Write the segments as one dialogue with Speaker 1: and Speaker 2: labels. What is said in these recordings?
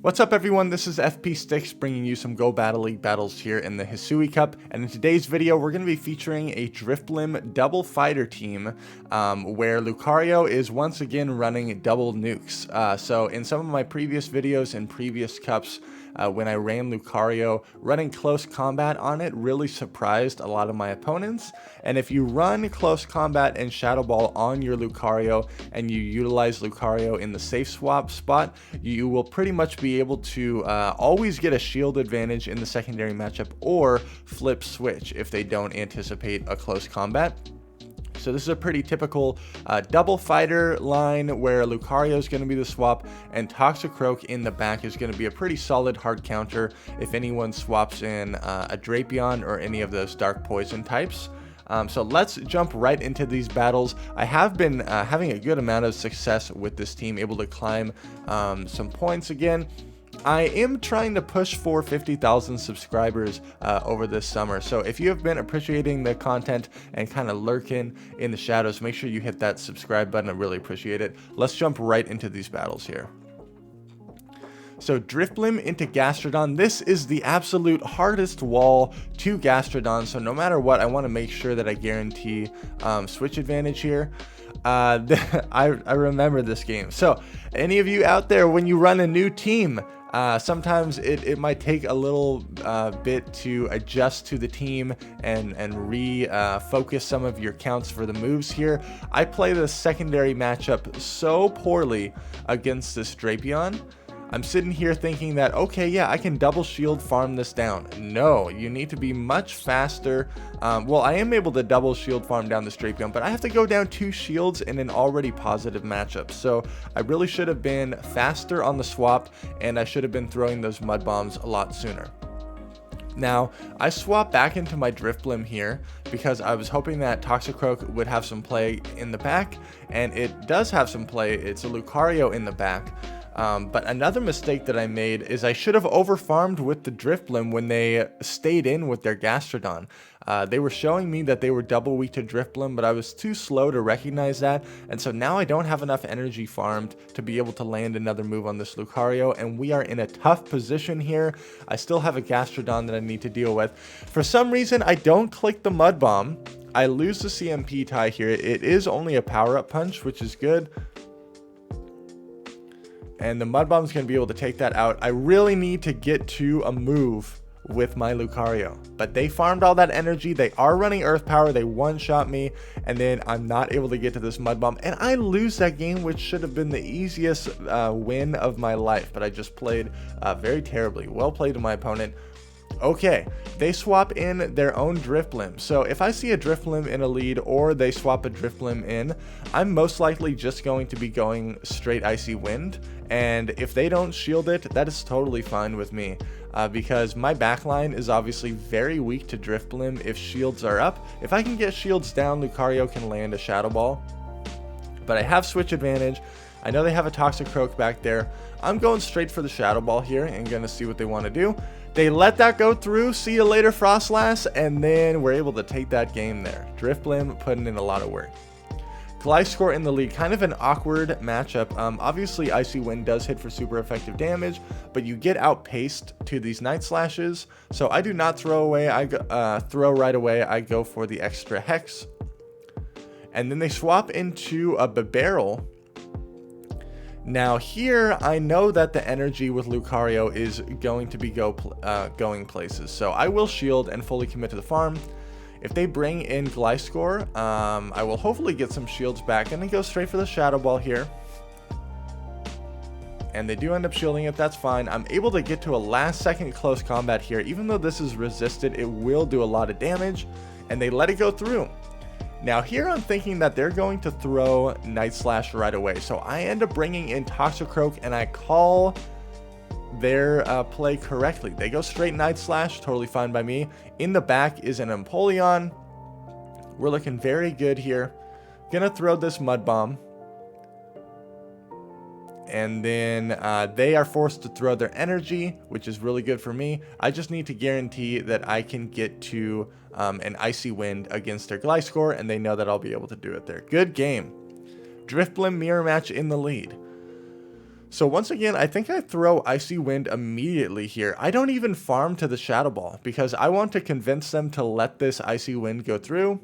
Speaker 1: What's up everyone, this is FP Sticks bringing you some Go Battle League battles here in the Hisui Cup, and in today's video we're going to be featuring a Driftblim double fighter team where Lucario is once again running double nukes. So in some of my previous videos and previous cups, when I ran Lucario, running close combat on it really surprised a lot of my opponents. And if you run close combat and Shadow Ball on your Lucario and you utilize Lucario in the safe swap spot, you will pretty much be able to always get a shield advantage in the secondary matchup or flip switch if they don't anticipate a close combat. So this is a pretty typical double fighter line where Lucario is going to be the swap and Toxicroak in the back is going to be a pretty solid hard counter if anyone swaps in a Drapion or any of those dark poison types. So let's jump right into these battles. I have been having a good amount of success with this team, able to climb some points again. I am trying to push for 50,000 subscribers over this summer, so if you have been appreciating the content and kind of lurking in the shadows, make sure you hit that subscribe button. I really appreciate it. Let's jump right into these battles here. So Driftblim into Gastrodon. This is the absolute hardest wall to Gastrodon, so no matter what, I want to make sure that I guarantee switch advantage here. I remember this game. So any of you out there, when you run a new team, sometimes it might take a little bit to adjust to the team and refocus some of your counts for the moves here. I play the secondary matchup so poorly against this Drapion. I'm sitting here thinking that, okay, yeah, I can double shield farm this down. No, you need to be much faster. Well, I am able to double shield farm down this Drapion, but I have to go down 2 shields in an already positive matchup. So I really should have been faster on the swap, and I should have been throwing those mud bombs a lot sooner. Now, I swap back into my Driftblim here because I was hoping that Toxicroak would have some play in the back, and it does have some play. It's a Lucario in the back. But another mistake that I made is I should have overfarmed with the Driftblim when they stayed in with their Gastrodon. They were showing me that they were double weak to Driftblim, but I was too slow to recognize that, and so now I don't have enough energy farmed to be able to land another move on this Lucario, and we are in a tough position here. I still have a Gastrodon that I need to deal with. For some reason, I don't click the Mud Bomb. I lose the CMP tie here. It is only a power-up punch, which is good. And the Mud Bomb is going to be able to take that out. I really need to get to a move with my Lucario. But they farmed all that energy. They are running Earth Power. They one-shot me. And then I'm not able to get to this Mud Bomb. And I lose that game, which should have been the easiest win of my life. But I just played very terribly. Well played to my opponent. Okay, they swap in their own Driftblim. So if I see a Driftblim in a lead or they swap a Driftblim in, I'm most likely just going to be going straight Icy Wind. And if they don't shield it, that is totally fine with me. Because my backline is obviously very weak to Driftblim if shields are up. If I can get shields down, Lucario can land a Shadow Ball. But I have switch advantage. I know they have a Toxicroak back there. I'm going straight for the Shadow Ball here and going to see what they want to do. They let that go through. See you later, Frostlass. And then we're able to take that game there. Driftblim putting in a lot of work. Gliscor in the lead, kind of an awkward matchup. Obviously, Icy Wind does hit for super effective damage, but you get outpaced to these Night Slashes. So I do not throw away. I throw right away. I go for the extra Hex. And then they swap into a Barrel. Now here, I know that the energy with Lucario is going to be going places. So I will shield and fully commit to the farm. If they bring in Gliscor, I will hopefully get some shields back and then go straight for the Shadow Ball here. And they do end up shielding it, that's fine. I'm able to get to a last second close combat here. Even though this is resisted, it will do a lot of damage, and they let it go through. Now here I'm thinking that they're going to throw Night Slash right away. So I end up bringing in Toxicroak and I call their play correctly. They go straight Night Slash, totally fine by me. In the back is an Empoleon. We're looking very good here. Gonna throw this Mud Bomb. And then they are forced to throw their energy, which is really good for me. I just need to guarantee that I can get to an Icy Wind against their Gliscor, and they know that I'll be able to do it there. Good game. Driftblim mirror match in the lead. So once again, I think I throw Icy Wind immediately here. I don't even farm to the Shadow Ball because I want to convince them to let this Icy Wind go through.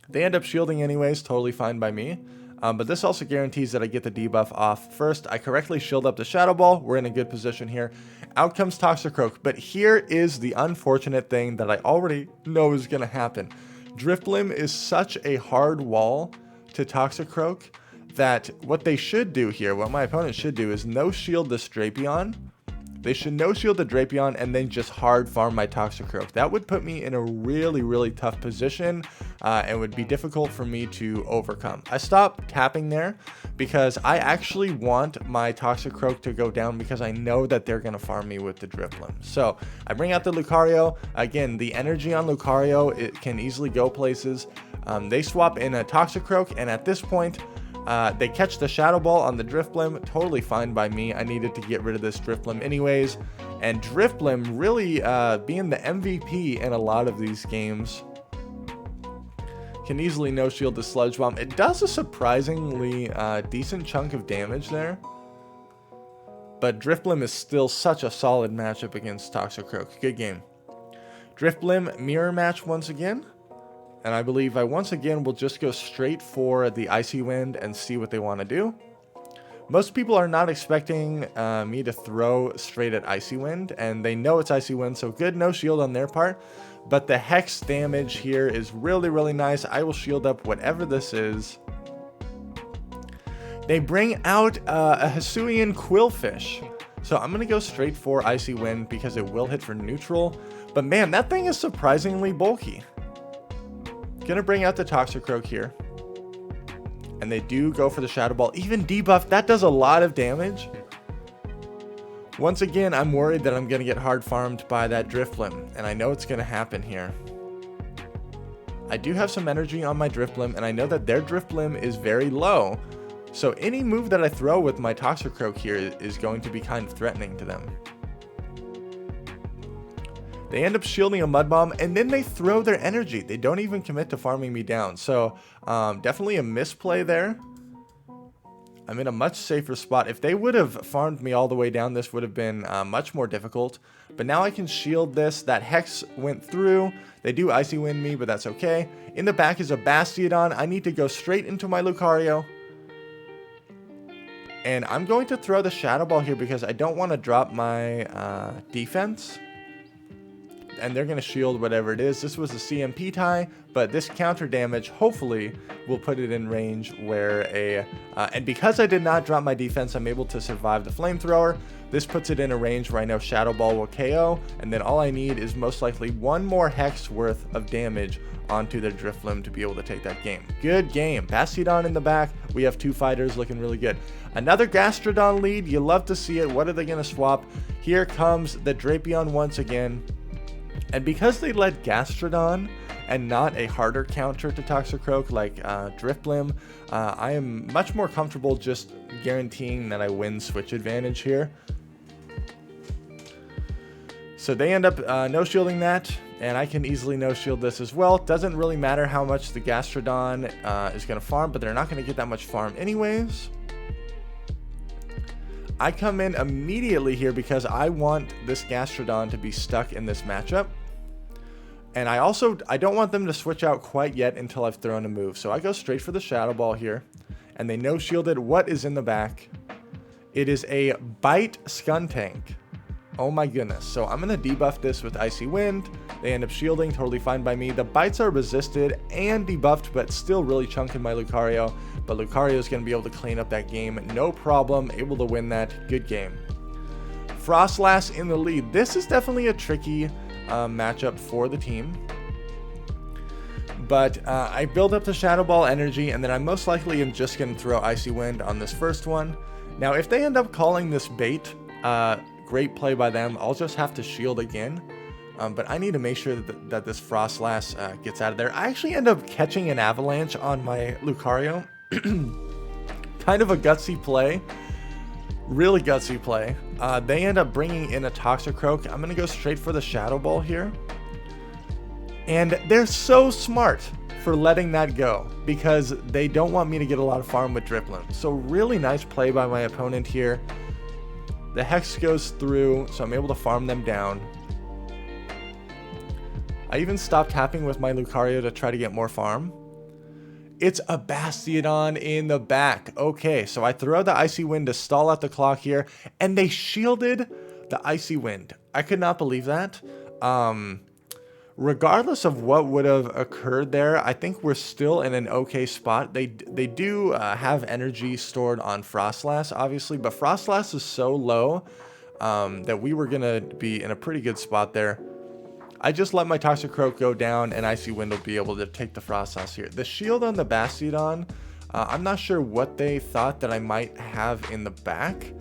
Speaker 1: They end up shielding anyways, totally fine by me. But this also guarantees that I get the debuff off first. I correctly shield up the Shadow Ball. We're in a good position here. Out comes Toxicroak. But here is the unfortunate thing that I already know is going to happen. Drifblim is such a hard wall to Toxicroak that what they should do here, what my opponent should do, is no shield this Drapion. They should no shield the Drapion and then just hard farm my Toxicroak. That would put me in a really, really tough position and would be difficult for me to overcome. I stopped tapping there because I actually want my Toxicroak to go down because I know that they're going to farm me with the Drifblim. So I bring out the Lucario. Again, the energy on Lucario, it can easily go places. They swap in a Toxicroak, and at this point, they catch the Shadow Ball on the Drifblim, totally fine by me. I needed to get rid of this Drifblim anyways. And Drifblim really being the MVP in a lot of these games. Can easily no-shield the Sludge Bomb. It does a surprisingly decent chunk of damage there. But Drifblim is still such a solid matchup against Toxicroak. Good game. Drifblim mirror match once again. And I believe I once again will just go straight for the Icy Wind and see what they want to do. Most people are not expecting me to throw straight at Icy Wind, and they know it's Icy Wind, so good no shield on their part. But the Hex damage here is really, really nice. I will shield up whatever this is. They bring out a Hisuian Quillfish. So I'm going to go straight for Icy Wind because it will hit for neutral. But man, that thing is surprisingly bulky. Gonna bring out the Toxicroak here. And they do go for the Shadow Ball. Even debuff, that does a lot of damage. Once again, I'm worried that I'm gonna get hard farmed by that Drifblim. And I know it's gonna happen here. I do have some energy on my Drifblim, and I know that their Drifblim is very low. So any move that I throw with my Toxicroak here is going to be kind of threatening to them. They end up shielding a Mud Bomb, and then they throw their energy. They don't even commit to farming me down. So definitely a misplay there. I'm in a much safer spot. If they would have farmed me all the way down, this would have been much more difficult. But now I can shield this. That Hex went through. They do Icy Wind me, but that's okay. In the back is a Bastiodon. I need to go straight into my Lucario. And I'm going to throw the Shadow Ball here because I don't want to drop my defense. And they're going to shield whatever it is. This was a CMP tie, but this counter damage hopefully will put it in range where and because I did not drop my defense, I'm able to survive the flamethrower. This puts it in a range where I know Shadow Ball will KO, and then all I need is most likely one more Hex worth of damage onto their Drifblim to be able to take that game. Good game. Bastiodon in the back. We have two fighters looking really good. Another Gastrodon lead. You love to see it. What are they going to swap? Here comes the Drapion once again. And because they led Gastrodon and not a harder counter to Toxicroak like Drifblim, I am much more comfortable just guaranteeing that I win switch advantage here. So they end up no-shielding that, and I can easily no-shield this as well. Doesn't really matter how much the Gastrodon is going to farm, but they're not going to get that much farm anyways. I come in immediately here because I want this Gastrodon to be stuck in this matchup. And I don't want them to switch out quite yet until I've thrown a move. So I go straight for the Shadow Ball here. And they no-shielded what is in the back. It is a Bite Skuntank. Oh my goodness. So I'm going to debuff this with Icy Wind. They end up shielding, totally fine by me. The bites are resisted and debuffed, but still really chunking my Lucario. But Lucario is going to be able to clean up that game. No problem. Able to win that. Good game. Frostlass in the lead. This is definitely a tricky matchup for the team. But I build up the Shadow Ball energy, and then I most likely am just going to throw Icy Wind on this first one. Now, if they end up calling this bait, great play by them. I'll just have to shield again. But I need to make sure that this Frostlass gets out of there. I actually end up catching an Avalanche on my Lucario. Kind of a gutsy play. Really gutsy play. They end up bringing in a Toxicroak. I'm going to go straight for the Shadow Ball here. And they're so smart. for letting that go because they don't want me to get a lot of farm with Driplim. So really nice play by my opponent here. The Hex goes through, so I'm able to farm them down. I even stopped tapping with my Lucario to try to get more farm. It's a Bastiodon in the back. Okay, so I throw the Icy Wind to stall out the clock here, and they shielded the Icy Wind. I could not believe that. Regardless of what would have occurred there, I think we're still in an okay spot. They do have energy stored on Frostlass, obviously, but Frostlass is so low that we were going to be in a pretty good spot there. I just let my Toxicroak go down, and Icy Wind will be able to take the Frostlass here. The shield on the Bastiodon, I'm not sure what they thought that I might have in the back.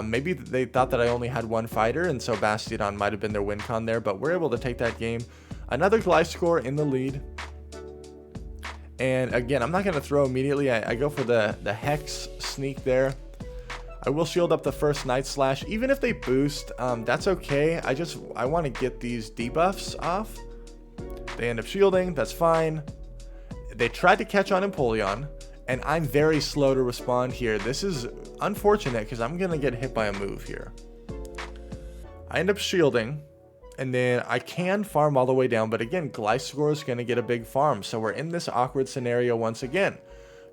Speaker 1: Maybe they thought that I only had one fighter, and so Bastiodon might have been their win con there, but we're able to take that game. Another Gliscor in the lead. And again, I'm not going to throw immediately. I go for the Hex sneak there. I will shield up the first Night Slash. Even if they boost, that's okay. I want to get these debuffs off. They end up shielding. That's fine. They tried to catch on Empoleon, and I'm very slow to respond here. This is unfortunate because I'm going to get hit by a move here. I end up shielding, and then I can farm all the way down. But again, Gliscor is going to get a big farm. So we're in this awkward scenario once again.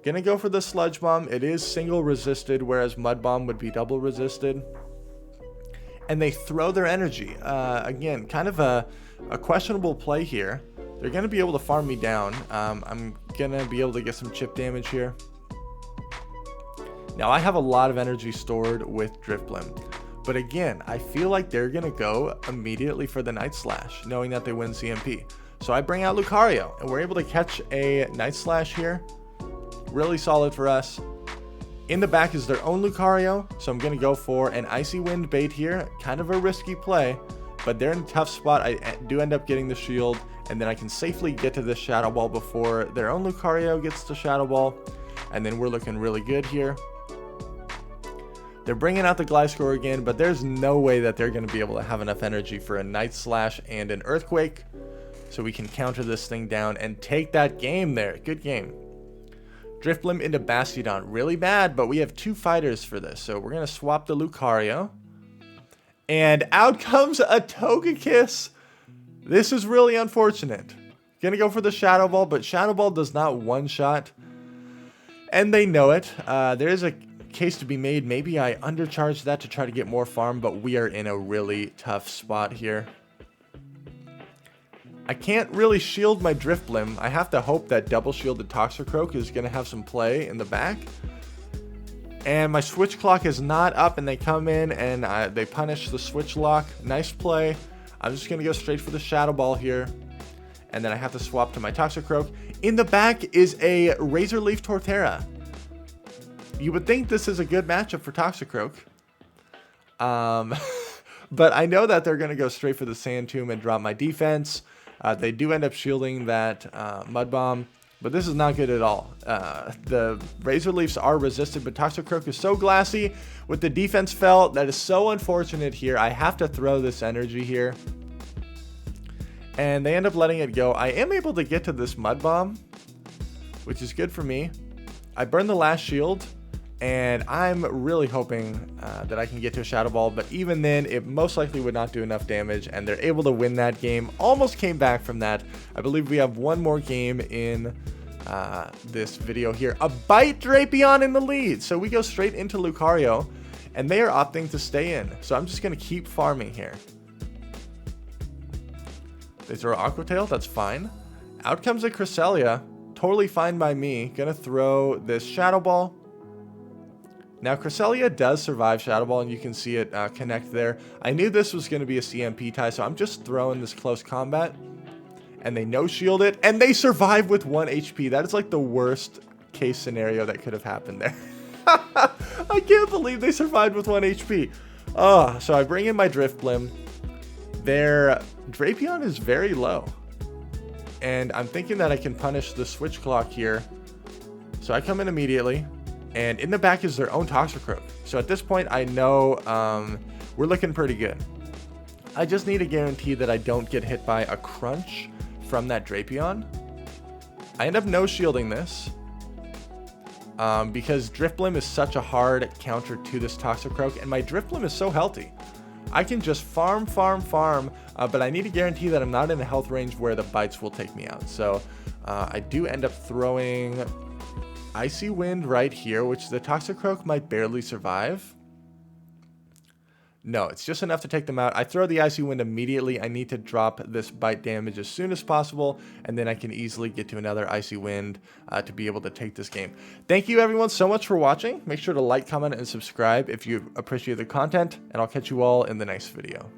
Speaker 1: Gonna go for the Sludge Bomb. It is single resisted, whereas Mud Bomb would be double resisted. And they throw their energy. Again, kind of a questionable play here. They're gonna be able to farm me down. I'm gonna be able to get some chip damage here. Now I have a lot of energy stored with Drifblim. But again, I feel like they're gonna go immediately for the Night Slash, knowing that they win CMP. So I bring out Lucario, and we're able to catch a Night Slash here. Really solid for us. In the back is their own Lucario, so I'm going to go for an Icy Wind bait here. Kind of a risky play, but they're in a tough spot. I do end up getting the shield, and then I can safely get to this Shadow Ball before their own Lucario gets to Shadow Ball, and then we're looking really good here. They're bringing out the Gliscor again, but there's no way that they're going to be able to have enough energy for a Night Slash and an Earthquake, so we can counter this thing down and take that game there. Good game. Drifblim into Bastiodon. Really bad, but we have two fighters for this. So we're going to swap the Lucario. And out comes a Togekiss. This is really unfortunate. Going to go for the Shadow Ball, but Shadow Ball does not one-shot. And they know it. There is a case to be made. Maybe I undercharged that to try to get more farm, but we are in a really tough spot here. I can't really shield my Drifblim. I have to hope that double shielded Toxicroak is going to have some play in the back. And my switch clock is not up, and they come in and they punish the switch lock. Nice play. I'm just going to go straight for the Shadow Ball here. And then I have to swap to my Toxicroak. In the back is a Razor Leaf Torterra. You would think this is a good matchup for Toxicroak. But I know that they're going to go straight for the Sand Tomb and drop my defense. They do end up shielding that Mud Bomb, but this is not good at all. The Razor Leafs are resisted, but Toxicroak is so glassy with the defense fell. That is so unfortunate here. I have to throw this energy here. And they end up letting it go. I am able to get to this Mud Bomb, which is good for me. I burn the last shield, and I'm really hoping that I can get to a Shadow Ball, but even then, it most likely would not do enough damage, and they're able to win that game. Almost came back from that. I believe we have one more game in this video here. A Bite Drapion in the lead, so we go straight into Lucario, and they are opting to stay in, so I'm just going to keep farming here. They throw Aqua Tail, that's fine. Out comes a Cresselia, totally fine by me. Gonna throw this Shadow Ball. Now, Cresselia does survive Shadow Ball, and you can see it connect there. I knew this was going to be a CMP tie, so I'm just throwing this close combat. And they no-shield it, and they survive with 1 HP. That is like the worst case scenario that could have happened there. I can't believe they survived with 1 HP. Oh, so I bring in my Drifblim. Their Drapion is very low. And I'm thinking that I can punish the switch clock here. So I come in immediately. And in the back is their own Toxicroak. So at this point, I know we're looking pretty good. I just need a guarantee that I don't get hit by a crunch from that Drapion. I end up no shielding this. Because Drifblim is such a hard counter to this Toxicroak, and my Drifblim is so healthy. I can just farm, but I need to guarantee that I'm not in a health range where the bites will take me out. So I do end up throwing Icy Wind right here, which the Toxicroak might barely survive. No, it's just enough to take them out. I throw the Icy Wind immediately. I need to drop this bite damage as soon as possible, and then I can easily get to another Icy Wind to be able to take this game. Thank you everyone so much for watching. Make sure to like, comment, and subscribe if you appreciate the content, and I'll catch you all in the next video.